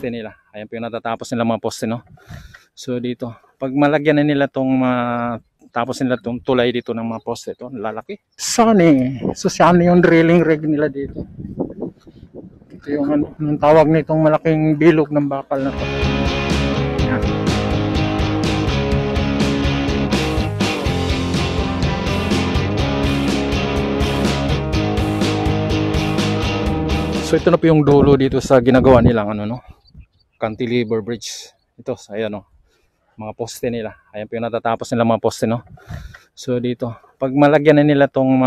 poste nila. Ayan po yung natatapos nila mga poste, no. So dito, pag malagyan na nila tong tapos nila itong tulay dito ng mga poste, ito lalaki. Sunny. So sana yung drilling rig nila dito. Ito yung anong tawag nitong malaking bilog ng bakal na to. Yan. So ito na po yung dulo dito sa ginagawa nilang cantilever bridge. Ito, ayan mga poste nila. Ayan po yung natatapos nila mga poste, no. So dito, pag malagyan na nila tong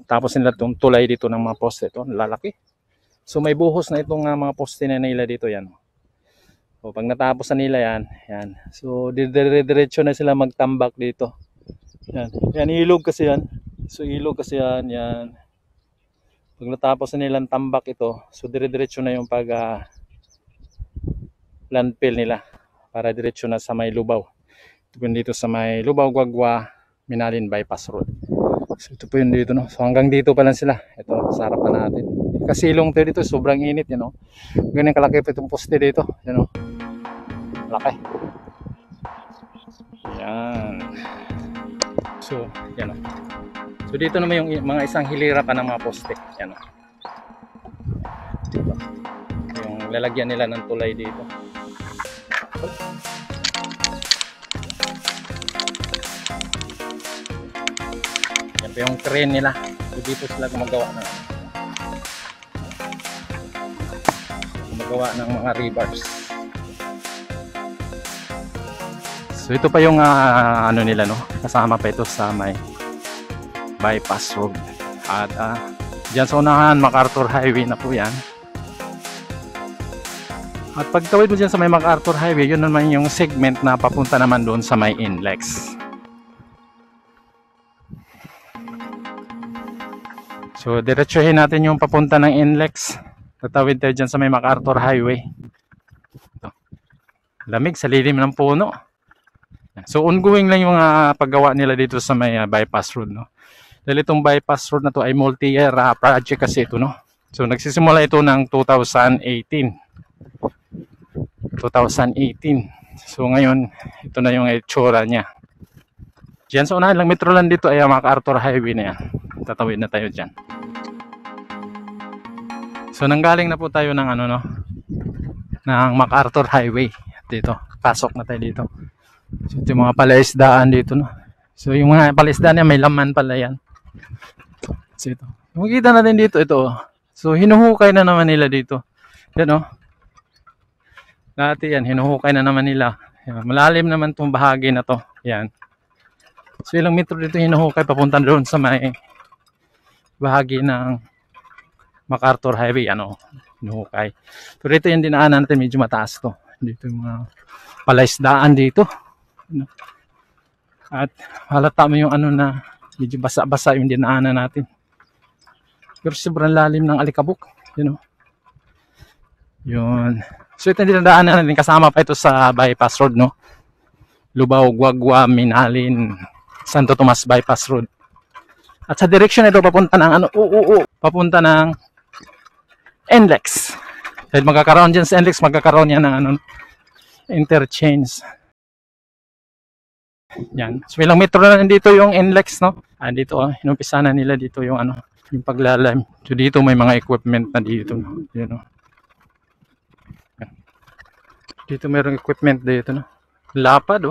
tapos nila tong tulay dito ng mga poste, ito lalaki. So may buhos na itong mga poste na nila dito, yan. So pag natapos na nila yan. So diretso na sila magtambak dito. Yan. Yan ilog kasi yan. So ilog kasi yan. Pag natapos na nilang tambak ito, so diretso na yung pag landfill nila. Para diretso na sa may Lubao. Ito po dito sa may Lubao, Guagua, Minalin Bypass Road. So ito po yun dito, no. So hanggang dito pa lang sila. Ito, sa harapan natin. Kasi ilong tayo dito, sobrang init, Ganyan kalaki pa itong poste dito, Laki. Yan. So, yan. So dito naman yung mga isang hilira pa ng mga poste. Yan. Dito. Yung lalagyan nila ng tulay dito. Yan po yung crane nila. So dito sila gumagawa ng mga rebars. So ito pa yung nila, kasama pa ito sa may bypass road. At dyan sa unahan, MacArthur Highway na po yan. At pagtawid mo dyan sa may MacArthur Highway, yun naman yung segment na papunta naman doon sa may NLEX. So diretsuhin natin yung papunta ng NLEX. Tatawid tayo dyan sa may MacArthur Highway. Ito. Lamig sa lilim ng puno. So ongoing lang yung paggawa nila dito sa may bypass road, Dahil itong bypass road na to ay multi-year project kasi ito, So nagsisimula ito ng 2018. So ngayon, ito na yung itsura niya. Diyan sa unahan lang metro lang dito ay MacArthur Highway na yan. Tatawid na tayo dyan. So nanggaling na po tayo ng ng MacArthur Highway. Dito, pasok na tayo dito. So ito yung mga palaisdaan dito, So yung mga palaisdaan niya may laman pala yan. So ito. Makikita natin dito ito. So hinuhukay na naman nila dito. Yan Dati yan, hinuhukay na naman nila. Yan, malalim naman itong bahagi na to. Yan. So ilang metro dito hinuhukay papunta doon sa may bahagi ng MacArthur Highway. Hinuhukay. Pero ito yung dinaanan natin, medyo mataas to. Dito yung mga palaisdaan dito. At halata mo yung na medyo basa-basa yung dinaanan natin. Pero sobrang lalim ng alikabok. Yun. So ito yung dinadaanan natin, kasama pa ito sa bypass road, Lubao, Guagua, Minalin, Santo Tomas Bypass Road. At sa direction ito papunta ng papunta ng NLEX. Dahil magkakaroon dyan sa NLEX, magkakaroon yan ng interchange. Yan. So ilang metro na dito yung NLEX, dito inumpisa na nila dito yung yung paglalim. So dito may mga equipment na dito, Dito mayroong equipment dito, Lapad,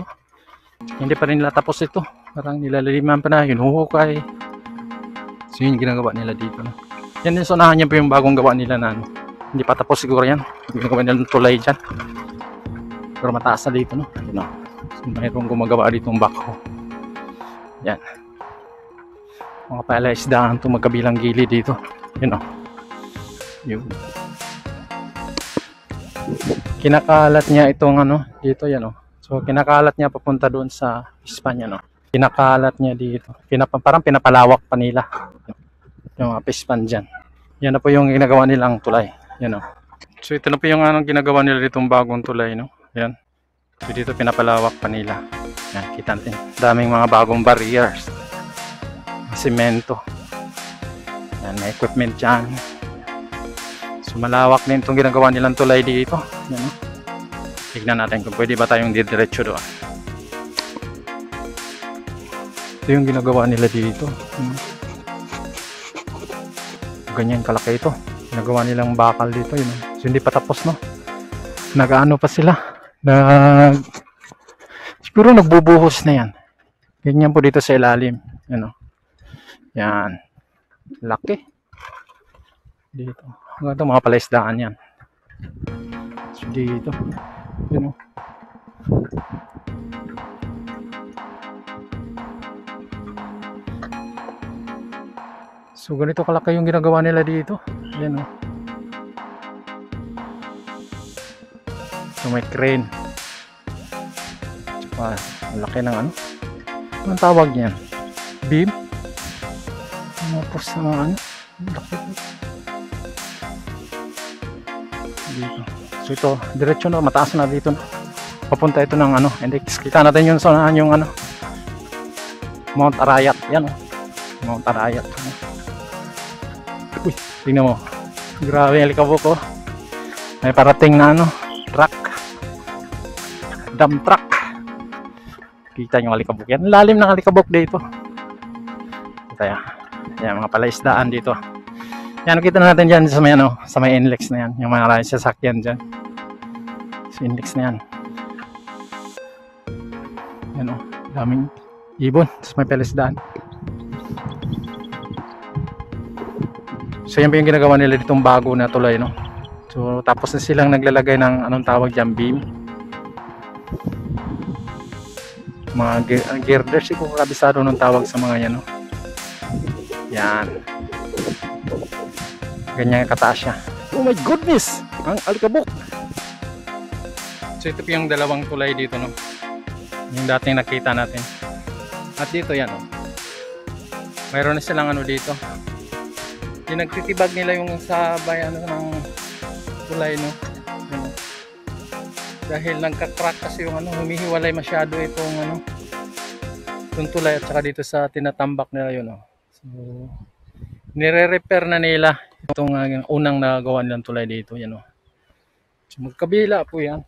Hindi pa rin nila tapos ito. Parang nilalaliman pa na, hinuhukay. So yun yung ginagawa nila dito, Yan din, so unahan yan pa yung bagong gawa nila na hindi pa tapos siguro yan. Ginagawa nila ng tulay dyan. Pero mataas na dito, So mayroong gumagawa dito ng backhoe. Yan. Mga palaisdaan ito magkabilang gilid dito. Yun, Yun. Kinakalat niya itong dito yan, So kinakalat niya papunta doon sa Espanya, Kinakalat niya dito. Parang pinapalawak pa nila yung mga pispan dyan. Yan na po yung ginagawa nilang tulay. Yan, So ito na po yung ginagawa nila ditong bagong tulay, Yan. So dito pinapalawak pa nila. Yan, kita natin. Daming mga bagong barriers. Semento. Yan, may equipment dyan. So So malawak din itong ginagawa nilang tulay dito. Yan, no? Tignan natin kung pwede ba tayong didiretso doon. Ito yung ginagawa nila dito. Ganyan kalaki ito. Ginagawa nilang bakal dito. Yun. So hindi pa tapos, no? Nag-ano pa sila. Siguro nagbubuhos na yan. Ganyan po dito sa ilalim. Yan, no? Yan. Laki. Dito. Ito mga palaisdaan yan. So dito. Yun, no? So ganito kalaki yung ginagawa nila dito. Yan, no? So may crane. Tsaka laki ng ano. Anong tawag yan? Beam? Mga post na mga ano. Laki po. Dito. So ito, diretso na, mataas na dito. Papunta ito ng ano. And kita natin yung saan yung ano. Mount Arayat. Yan, oh. Mount Arayat. Uy, tingnan mo. Grabe yung alikabok, oh. May parating na ano, truck. Dump truck. Kita nyo alikabok. Yan, lalim ng alikabok dito. Kaya, yan, mga palaisdaan dito. Yan, kita natin dyan sa may, ano, sa may NLEX na yan. Yung mga maraming sasakyan dyan. Sa NLEX na yan. Yan, oh. Daming ibon. Tapos may palaisdaan. So yan pa yung ginagawa nila ditong bago na tulay, no? So tapos na silang naglalagay ng anong tawag dyan, beam. Mga girders, siguro kabisado nung tawag sa mga yan, no? Yan. Ganyan kataas siya. Oh my goodness! Ang alikabok! So ito po yung dalawang tulay dito, no? Yung dating nakita natin. At dito yan, no? Mayroon na silang ano dito. Nagtitibag nila yung sa bayan ng tulay, no? Ano? Dahil nagka-crack kasi yung ano, humihiwalay masyado itong ano, itong tulay at saka dito sa tinatambak nila yun, no? So nire-repair na nila itong unang nagawa nilang tulay dito, yan, no? So magkabila po yan.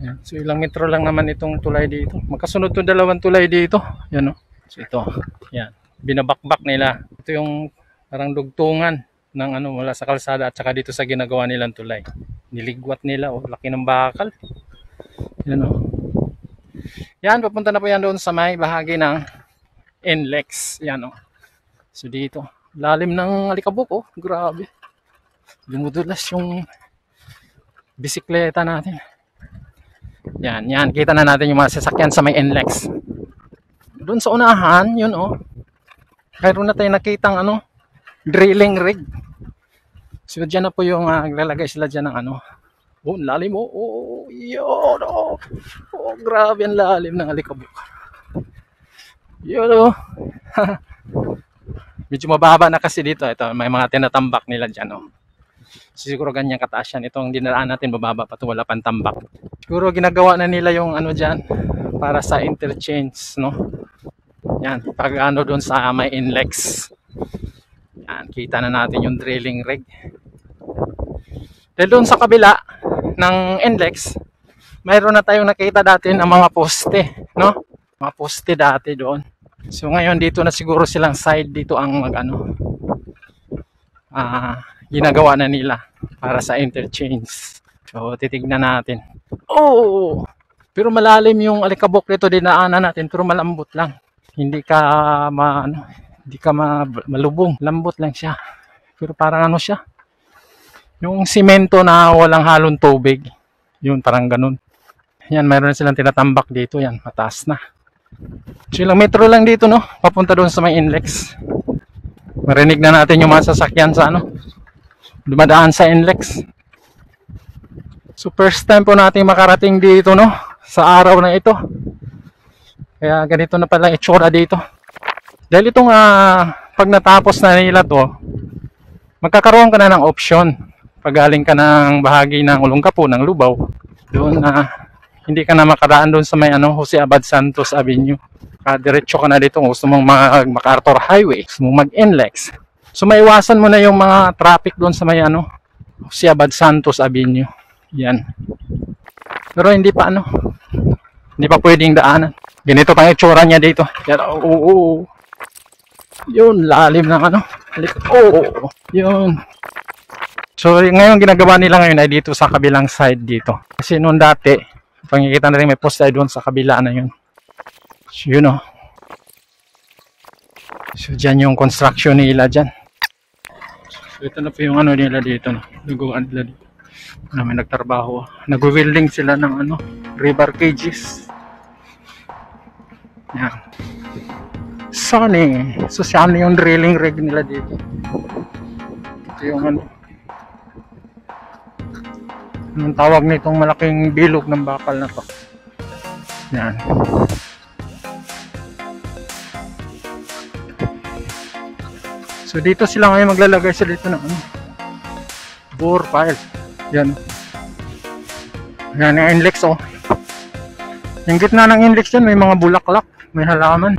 Yan. So ilang metro lang naman itong tulay dito. Magkasunod itong dalawang tulay dito, yan, no? So ito, yan, binabakbak nila. Ito yung parang dugtungan ng ano mula sa kalsada at saka dito sa ginagawa nilang tulay. Niligwat nila, oh, laki ng bakal. Yan, oh. Yan, papunta na po yan doon sa may bahagi ng NLEX. Yan, oh. So dito, lalim ng alikabok, oh, grabe. Dumudulas yung bisikleta natin. Yan, yan, kita na natin yung mga sasakyan sa may NLEX. Doon sa unahan, yun, oh. Mayroon na tayong nakitang ano, drilling rig. So dyan na po yung naglalagay sila dyan ng ano. Oh, lalim, oh, oh, yun, oh. Oh, grabe ang lalim ng alikabok. Yun, oh. Medyo mababa na kasi dito. Ito, may mga tinatambak nila dyan, oh. Siguro ganyan kataas yan. Itong dinaraan natin, bababa pa ito, wala pang tambak. Siguro ginagawa na nila yung ano dyan para sa interchange, no? Yan, pag ano doon sa may NLEX. Yan, kita na natin yung drilling rig. Dahil doon sa kabila ng NLEX, mayroon na tayong nakita dati ng mga poste, no? Mga poste dati doon. So ngayon dito na siguro silang side dito ang mag-ano. Ginagawa na nila para sa interchange. So titignan natin. Oh! Pero malalim yung alikabok nito dinaanan natin, pero malambot lang. Hindi ka malubong, lambot lang siya. Pero parang ano siya, yung simento na walang halong tubig, yun parang ganun. Yan, mayroon na silang tinatambak dito, yan, mataas na. So ilang metro lang dito, no, papunta doon sa may NLEX. Marinig na natin yung mga sasakyan sa ano, dumadaan sa NLEX. So first time po natin makarating dito, no, sa araw na ito. Kaya ganito na pala itsura dito. Dahil itong pag natapos na nila to, magkakaroon ka na ng option. Pag galing ka ng bahagi ng Olongapo, ng Lubao, doon hindi ka na makaraan doon sa may ano, Jose Abad Santos Avenue. Diretso ka na dito kung gusto mong mag MacArthur Highway, gusto mong mag NLEX. So maiwasan mo na yung mga traffic doon sa may ano, Ciabad Santos Avenue. Yan. Pero hindi pa ano, hindi pa pwedeng daanan. Ganito pang itsura niya dito. Yan, oo. Yun, lalim ng ano. Oo. Yun. So ngayon ginagawa nila ngayon ay dito sa kabilang side dito. Kasi noon dati, pangikita na rin may poste ay doon sa kabila na yun. So yun o. So dyan yung construction nila dyan. So ito na po yung ano nila dito. Luguan nila dito. Na may nagtrabaho. Nag-welding sila ng ano, river cages. Yan. Sunny. So siya yung drilling rig nila dito. Ito yung ano. Anong tawag nitong malaking bilog ng bakal na to? Yan. So dito sila ngayon maglalagay sila dito ng ano, bore pile. Yan. Yan yung inlex oh. Yung gitna ng inlex dyan may mga bulaklak, may halaman.